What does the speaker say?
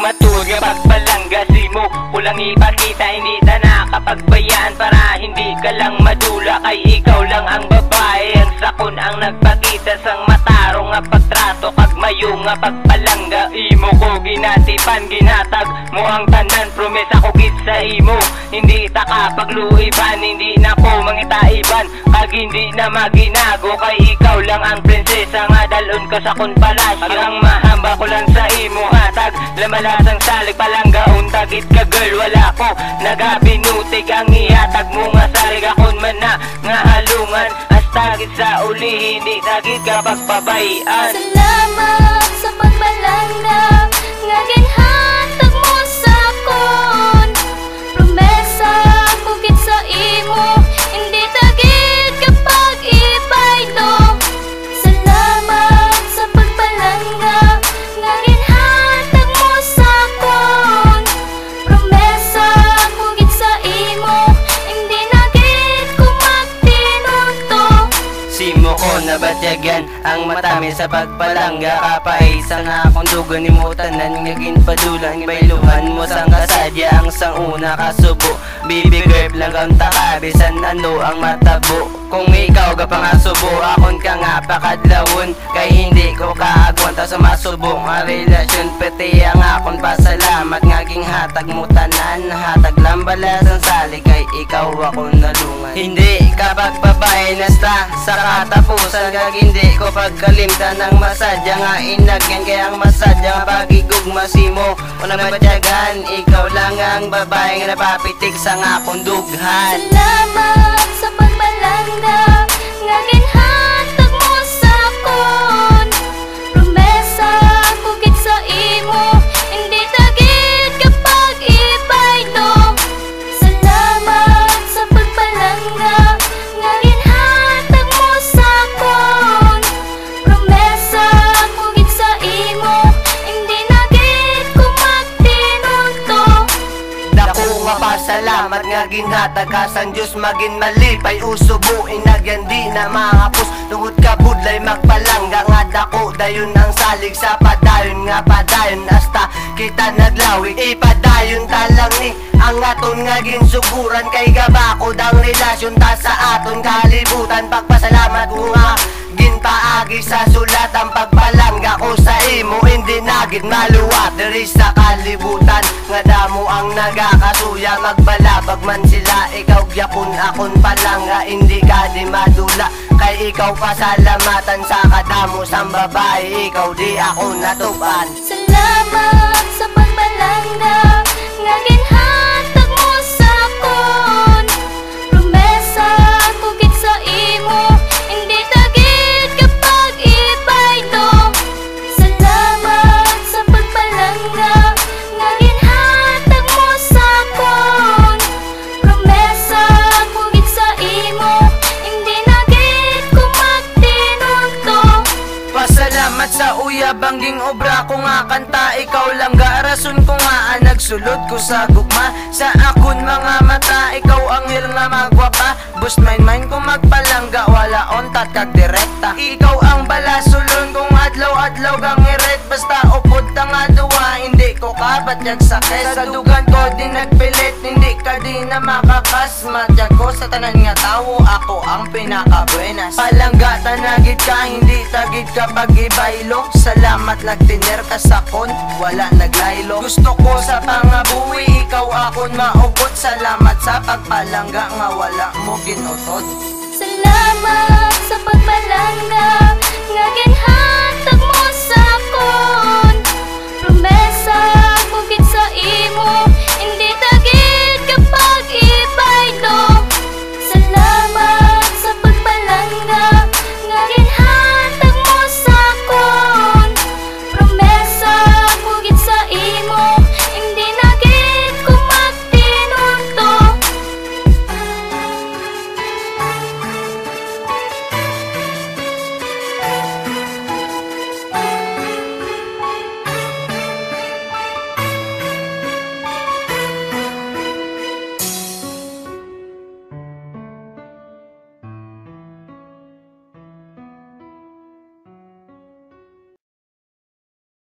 matud nga pagpalangga simo kulang ipakita, hindi ta nakapagbayaan para hindi ka lang madula. Kay ikaw lang ang babae, ang sakon ang nagpakita sang matarong nga pagtrato kag mayo nga pagpalangga. Imo ko ginatipan, ginatag mo ang tanan, promesa ko gid sa imo. Hindi ta kapagluiban, hindi na ko mangitaiban, kag hindi na maginago. Kay ikaw lang ang prinsesa nga dalon ko sa kon palasyo. Ang mahamba ko lang sa imo hatag, lamalasang salig palangga untagit ka girl. Wala ko nagabinutig ang ihatag mo nga salig akon man na nga halungan. Astagit sa uli hindi tagit ka pagpabayan. Salamat sa pagpalangga nga ginhatag mo sa kon. Promesa ko gid sa imo, hindi tagit kapag ibaylo. Salamat sa pagpalangga nga ginhatag mo sa kon. Promesa ko gid sa imo, hindi na gid ko magtinunto. Simo ko nabatyagan ang matami sa pagpalangga. Kapaisa nga akong dugo ni mo tanan nga ginpadulan. Bailuhan mo sang kasadya ang sang una kasubo. Baby girl lang ang takabisan ano ang matabo. Kung ikaw ka pangasubo, akon ka nga pakadlawon. Kay hindi ko kaagwanta sa masubo nga relasyon. Pati ang akon pasalamat nga ging hatag mo tanan. Hatag lang balas ang sali kay ikaw ako nalungan. Hindi ka pagbabae nasta sa katapusan, kag hindi ko pagkalimtan ng masadya nga inagyan. Kaya ang masadya nga pagigugma simo unang matyagan. Ikaw lang ang babae nga napapitik sa nga akong dughan. Salamat sa pagpalangga nga ginhatag mo sa kon. Promesa ko gid sa imo, hindi tagit kapag ibaylo. Salamat sa pagpalangga nga ginhatag mo sa kon. Promesa ko gid sa imo, hindi na gid ko magtinunto. Dako nga pasalamat nga ginhatag ka sang Diyos magin malipay usubo. Inagyan di na mahapos tungod ka budlay magpalangga nga dako dayon ang salig sa padayon nga padayon. Hasta kita naglawi ipadayon talang ni ang aton nga ginsuguran. Kay gabakod ang relasyon ta sa aton kalibutan. Pagpasalamat ko nga ginpaagi sa sulat ang pagpalangga ko sa imo, hindi nagit maluwat diri sa kalibutan. Nga damo ang nagakasuya magbalabag man sila, ikaw gyapon akon palangga, hindi ka di madula. Kay ikaw pasalamatan sa kadamo sang babae, ikaw di ako natupan. Salamat sa pagpalangga nga ginhatag mo sa kon. Promesa ko gid sa imo, hindi tagit kapag ibaylo. Salamat sa pagpalangga nga ginhatag mo sa kon. Promesa ko gid sa imo, hindi na gid ko magtinunto. Pasalamat sa uyabang ging obra ko nga kanta. Ikaw lang ga rason ko nga nagsulod ko sa gugma. Sa akon mga mata, ikaw ang il nga magwapa. Bust main kung magpalangga, wala ontat kag direkta. Ikaw ang balasulon kung adlaw-adlaw gang iret. Basta upod ta nga duwa, hindi ko kabatyag sakit. Sa dugan ko di nagpilit, hindi ka di na makakas. Matyag ko sa tanan nga tawo, ako ang pinakabuenas. Palangga tanagid ka, hindi tagid ka pag ibaylo. Salamat nagtiner ka sa kon, wala naglaylo. Gusto ko sa pangabuhi, ikaw akon maupot. Salamat sa pagpalangga nga wala mo ginutod. Salamat sa pagpalangga nga ginhatag